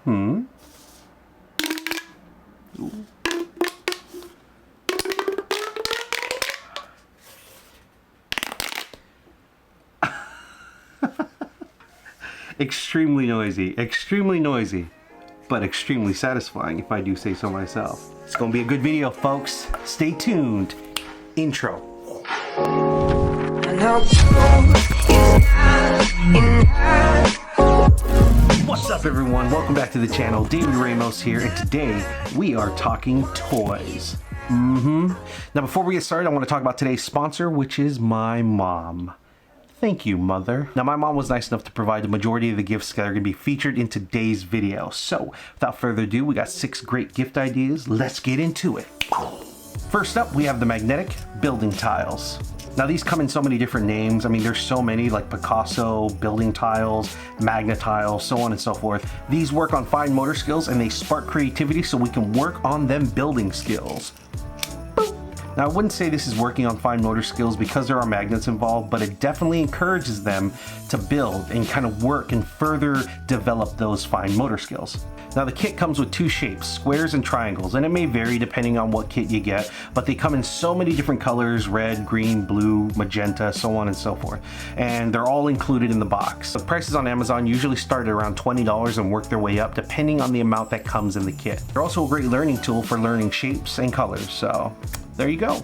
Ooh. Extremely noisy, but extremely satisfying if I do say so myself. It's gonna be a good video, folks. Stay tuned. Intro. What's up, everyone? Welcome back to the channel. David Ramos here, and today we are talking toys. Now, before we get started, I want to talk about today's sponsor, which is my mom. Thank you, Mother. Now, my mom was nice enough to provide the majority of the gifts that are going to be featured in today's video. So, without further ado, we got 6 great gift ideas. Let's get into it. First up, we have the magnetic building tiles. Now, these come in so many different names. I mean, there's so many, like Picasso, building tiles, magnet tiles, so on and so forth. These work on fine motor skills and they spark creativity so we can work on them building skills. Now, I wouldn't say this is working on fine motor skills because there are magnets involved, but it definitely encourages them to build and kind of work and further develop those fine motor skills. Now, the kit comes with 2 shapes, squares and triangles, and it may vary depending on what kit you get, but they come in so many different colors: red, green, blue, magenta, so on and so forth. And they're all included in the box. The prices on Amazon usually start at around $20 and work their way up depending on the amount that comes in the kit. They're also a great learning tool for learning shapes and colors, so there you go.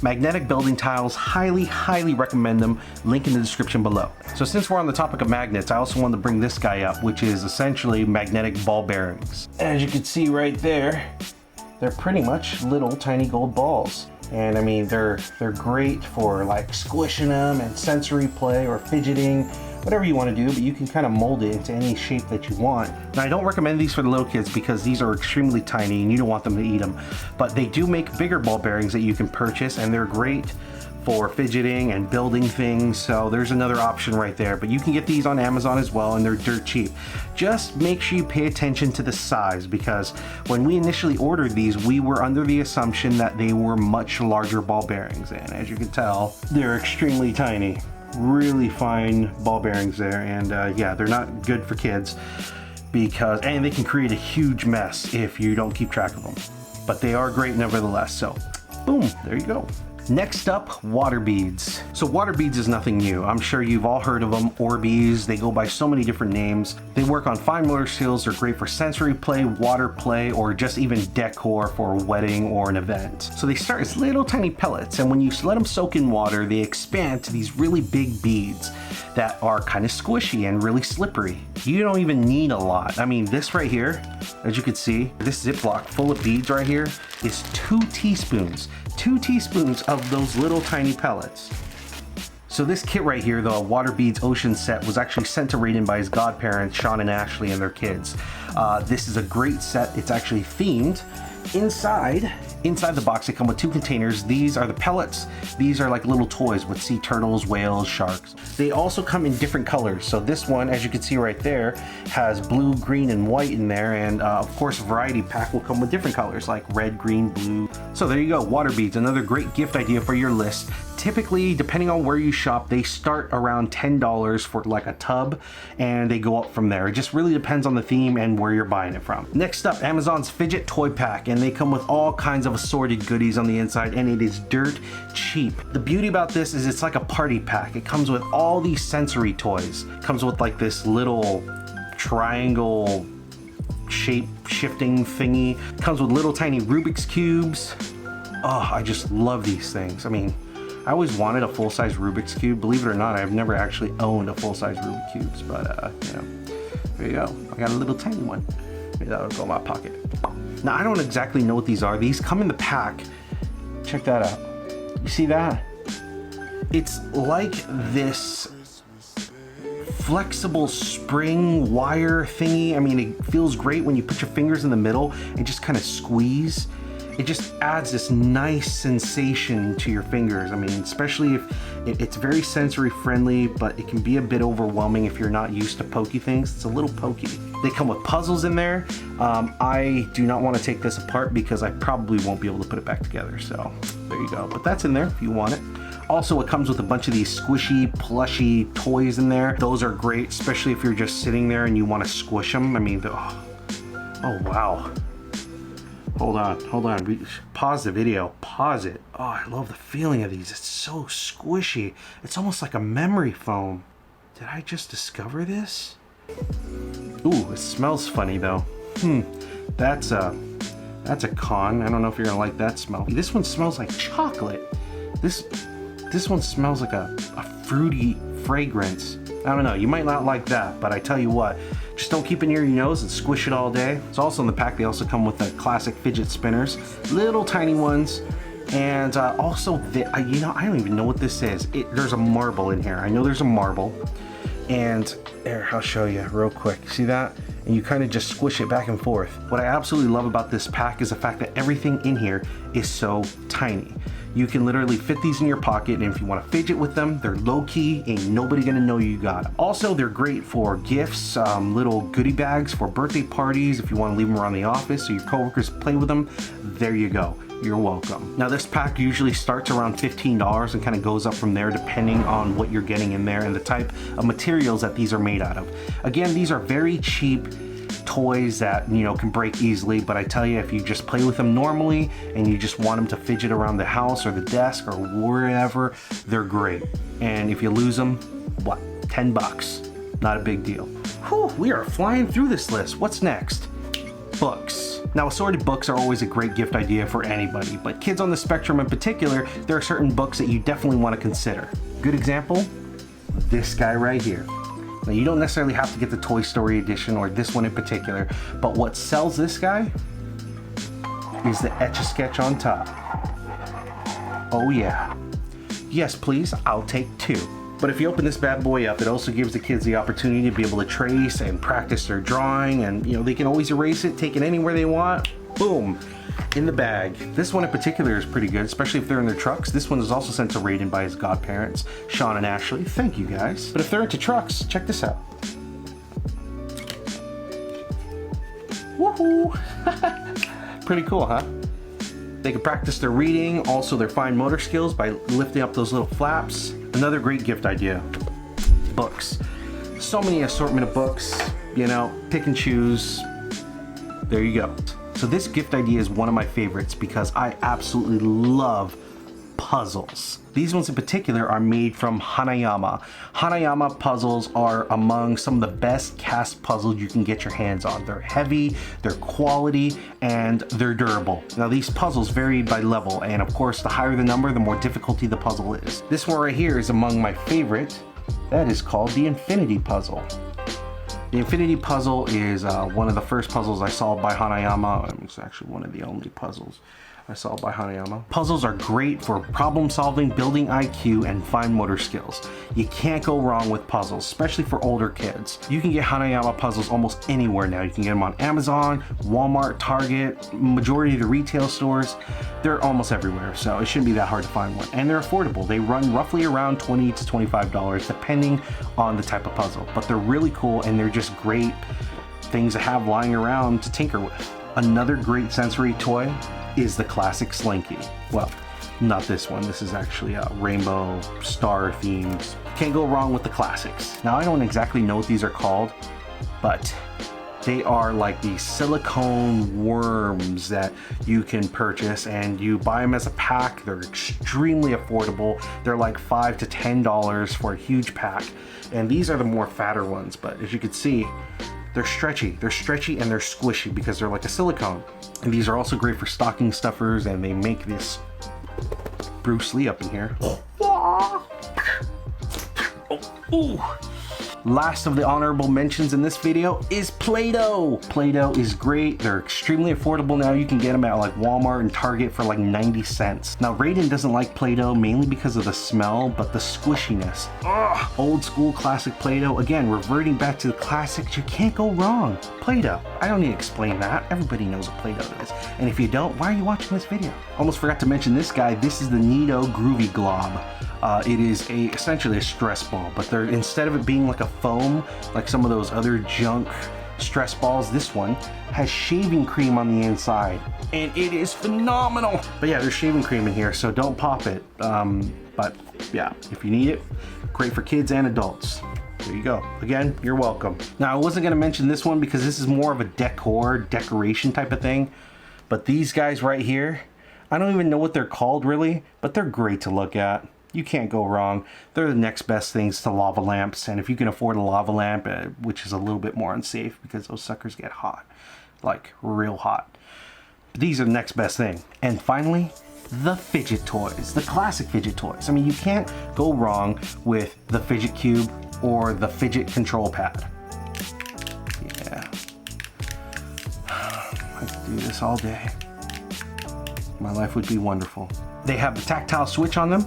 Magnetic building tiles, highly recommend them. Link in the description below. So since we're on the topic of magnets, I also wanted to bring this guy up, which is essentially magnetic ball bearings. As you can see right there, they're pretty much little tiny gold balls. And I mean, they're great for like squishing them and sensory play or fidgeting, whatever you want to do, but you can kind of mold it into any shape that you want. Now, I don't recommend these for the little kids because these are extremely tiny and you don't want them to eat them, but they do make bigger ball bearings that you can purchase, and they're great for fidgeting and building things. So there's another option right there, but you can get these on Amazon as well, and they're dirt cheap. Just make sure you pay attention to the size, because when we initially ordered these, we were under the assumption that they were much larger ball bearings, and as you can tell, they're extremely tiny. Really fine ball bearings there, and yeah, they're not good for kids because, and they can create a huge mess if you don't keep track of them, but they are great nevertheless. So boom, there you go. Next up, water beads. So water beads is nothing new. I'm sure you've all heard of them. Orbeez, they go by so many different names. They work on fine motor skills. They're great for sensory play, water play, or just even decor for a wedding or an event. So they start as little tiny pellets, and when you let them soak in water, they expand to these really big beads that are kind of squishy and really slippery. You don't even need a lot. I mean, this right here, as you can see, this Ziploc full of beads right here is 2 teaspoons. 2 teaspoons of those little tiny pellets. So this kit right here, the Water Beads Ocean set, was actually sent to Raiden by his godparents, Sean and Ashley, and their kids. This is a great set. It's actually themed. Inside the box, they come with 2 containers. These are the pellets. These are like little toys with sea turtles, whales, sharks. They also come in different colors. So this one, as you can see right there, has blue, green, and white in there. And of course, a variety pack will come with different colors like red, green, blue. So there you go, water beads, another great gift idea for your list. Typically, depending on where you shop, they start around $10 for like a tub, and they go up from there. It just really depends on the theme and where you're buying it from. Next up, Amazon's Fidget Toy Pack, and they come with all kinds of assorted goodies on the inside, and it is dirt cheap. The beauty about this is it's like a party pack. It comes with all these sensory toys. It comes with like this little triangle shape shifting thingy. It comes with little tiny Rubik's cubes. Oh, I just love these things. I mean, I always wanted a full-size Rubik's Cube. Believe it or not, I've never actually owned a full-size Rubik's Cubes, but you know, there you go. I got a little tiny one. Maybe that'll go in my pocket. Now, I don't exactly know what these are. These come in the pack. Check that out. You see that? It's like this flexible spring wire thingy. I mean, it feels great when you put your fingers in the middle and just kind of squeeze. It just adds this nice sensation to your fingers. I mean, especially if it's very sensory friendly, but it can be a bit overwhelming if you're not used to pokey things. It's a little pokey. They come with puzzles in there. I do not want to take this apart because I probably won't be able to put it back together. So there you go. But that's in there if you want it. Also, it comes with a bunch of these squishy, plushy toys in there. Those are great, especially if you're just sitting there and you want to squish them. I mean, Oh, wow. Hold on. Pause the video. Pause it. Oh, I love the feeling of these. It's so squishy. It's almost like a memory foam. Did I just discover this? Ooh, it smells funny though. That's a con. I don't know if you're gonna like that smell. This one smells like chocolate. This one smells like a fruity fragrance. I don't know, you might not like that, but I tell you what, just don't keep it near your nose and squish it all day. It's also in the pack. They also come with the classic fidget spinners, little tiny ones, and also, you know, I don't even know what this is. There's a marble in here. I know there's a marble, and there, I'll show you real quick. See that? And you kind of just squish it back and forth. What I absolutely love about this pack is the fact that everything in here is so tiny. You can literally fit these in your pocket, and if you want to fidget with them, they're low-key, ain't nobody gonna know you got them. Also, they're great for gifts, little goodie bags for birthday parties, if you want to leave them around the office so your coworkers play with them. There you go. You're welcome. Now, this pack usually starts around $15 and kind of goes up from there depending on what you're getting in there and the type of materials that these are made out of. Again, these are very cheap toys that, you know, can break easily, but I tell you, if you just play with them normally and you just want them to fidget around the house or the desk or wherever, they're great. And if you lose them, what, 10 bucks? Not a big deal. Whew, we are flying through this list. What's next? Books. Now, assorted books are always a great gift idea for anybody, but kids on the spectrum in particular, there are certain books that you definitely want to consider. Good example, this guy right here. Now, you don't necessarily have to get the Toy Story edition or this one in particular, but what sells this guy is the Etch-a-Sketch on top. Oh yeah. Yes, please, I'll take 2. But if you open this bad boy up, it also gives the kids the opportunity to be able to trace and practice their drawing, and you know, they can always erase it, take it anywhere they want. Boom, in the bag. This one in particular is pretty good, especially if they're in their trucks. This one is also sent to Raiden by his godparents, Sean and Ashley. Thank you guys. But if they're into trucks, check this out. Woohoo! Pretty cool, huh? They can practice their reading, also their fine motor skills by lifting up those little flaps. Another great gift idea, books. So many assortment of books, you know, pick and choose. There you go. So this gift idea is one of my favorites because I absolutely love puzzles. These ones in particular are made from Hanayama. Hanayama puzzles are among some of the best cast puzzles you can get your hands on. They're heavy, they're quality, and they're durable. Now, these puzzles vary by level, and of course, the higher the number, the more difficulty the puzzle is. This one right here is among my favorite. That is called the Infinity Puzzle. The Infinity Puzzle is one of the first puzzles I saw by Hanayama. It's actually one of the only puzzles I saw by Hanayama. Puzzles are great for problem solving, building IQ, and fine motor skills. You can't go wrong with puzzles, especially for older kids. You can get Hanayama puzzles almost anywhere now. You can get them on Amazon, Walmart, Target, majority of the retail stores. They're almost everywhere, so it shouldn't be that hard to find one. And they're affordable. They run roughly around $20 to $25 depending on the type of puzzle. But they're really cool, and they're just great things to have lying around to tinker with. Another great sensory toy is the classic Slinky. Well, not this one. This is actually a rainbow star themed. Can't go wrong with the classics. Now, I don't exactly know what these are called, but they are like these silicone worms that you can purchase, and you buy them as a pack. They're extremely affordable. They're like $5 to $10 for a huge pack. And these are the more fatter ones, but as you can see, they're stretchy. They're stretchy and they're squishy because they're like a silicone. And these are also great for stocking stuffers, and they make this Bruce Lee up in here. Oh, ooh. Last of the honorable mentions in this video is Play-Doh. Play-Doh is great. They're extremely affordable now. You can get them at like Walmart and Target for like 90 cents. Now, Raiden doesn't like Play-Doh mainly because of the smell, but the squishiness. Ugh. Old school classic Play-Doh. Again, reverting back to the classics, you can't go wrong. Play-Doh. I don't need to explain that. Everybody knows what Play-Doh is. And if you don't, why are you watching this video? Almost forgot to mention this guy. This is the Neato Groovy Glob. It is essentially a stress ball, but instead of it being like a foam, like some of those other junk stress balls, this one has shaving cream on the inside, and it is phenomenal. But yeah, there's shaving cream in here, so don't pop it. But yeah, if you need it, great for kids and adults. There you go. Again, you're welcome. Now, I wasn't gonna mention this one because this is more of a decoration type of thing, but these guys right here, I don't even know what they're called really, but they're great to look at. You can't go wrong. They're the next best things to lava lamps, and if you can afford a lava lamp, which is a little bit more unsafe because those suckers get hot, like real hot. These are the next best thing. And finally, the Fidget Toys, the classic Fidget Toys. I mean, you can't go wrong with the Fidget Cube or the Fidget Control Pad. Yeah. I could do this all day. My life would be wonderful. They have the tactile switch on them.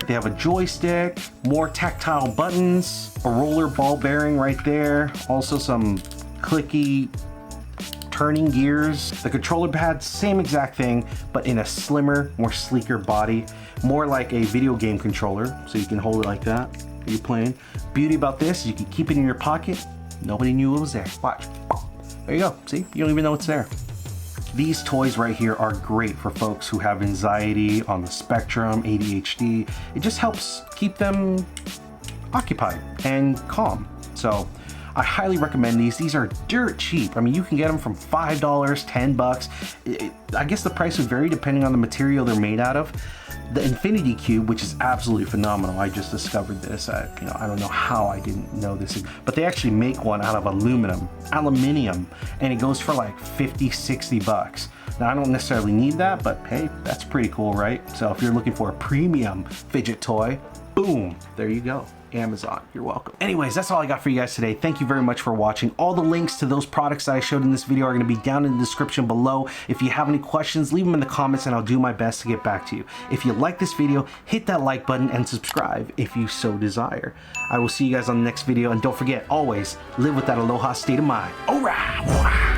They have a joystick, more tactile buttons, a roller ball bearing right there. Also some clicky turning gears. The controller pad, same exact thing, but in a slimmer, more sleeker body. More like a video game controller, so you can hold it like that when you're playing. Beauty about this is you can keep it in your pocket. Nobody knew it was there. Watch. There you go. See? You don't even know it's there. These toys right here are great for folks who have anxiety, on the spectrum, ADHD. It just helps keep them occupied and calm. So I highly recommend these. These are dirt cheap. I mean, you can get them from $5, 10 bucks. I guess the price would vary depending on the material they're made out of. The Infinity Cube, which is absolutely phenomenal. I just discovered this. I don't know how I didn't know this, but they actually make one out of aluminium, and it goes for like 50, 60 bucks. Now, I don't necessarily need that, but hey, that's pretty cool, right? So if you're looking for a premium fidget toy, boom, there you go. Amazon, you're welcome. Anyways, that's all I got for you guys today. Thank you very much for watching. All the links to those products that I showed in this video are going to be down in the description below. If you have any questions, leave them in the comments and I'll do my best to get back to you. If you like this video, hit that like button and subscribe if you so desire. I will see you guys on the next video, and don't forget, always live with that aloha state of mind. Alright.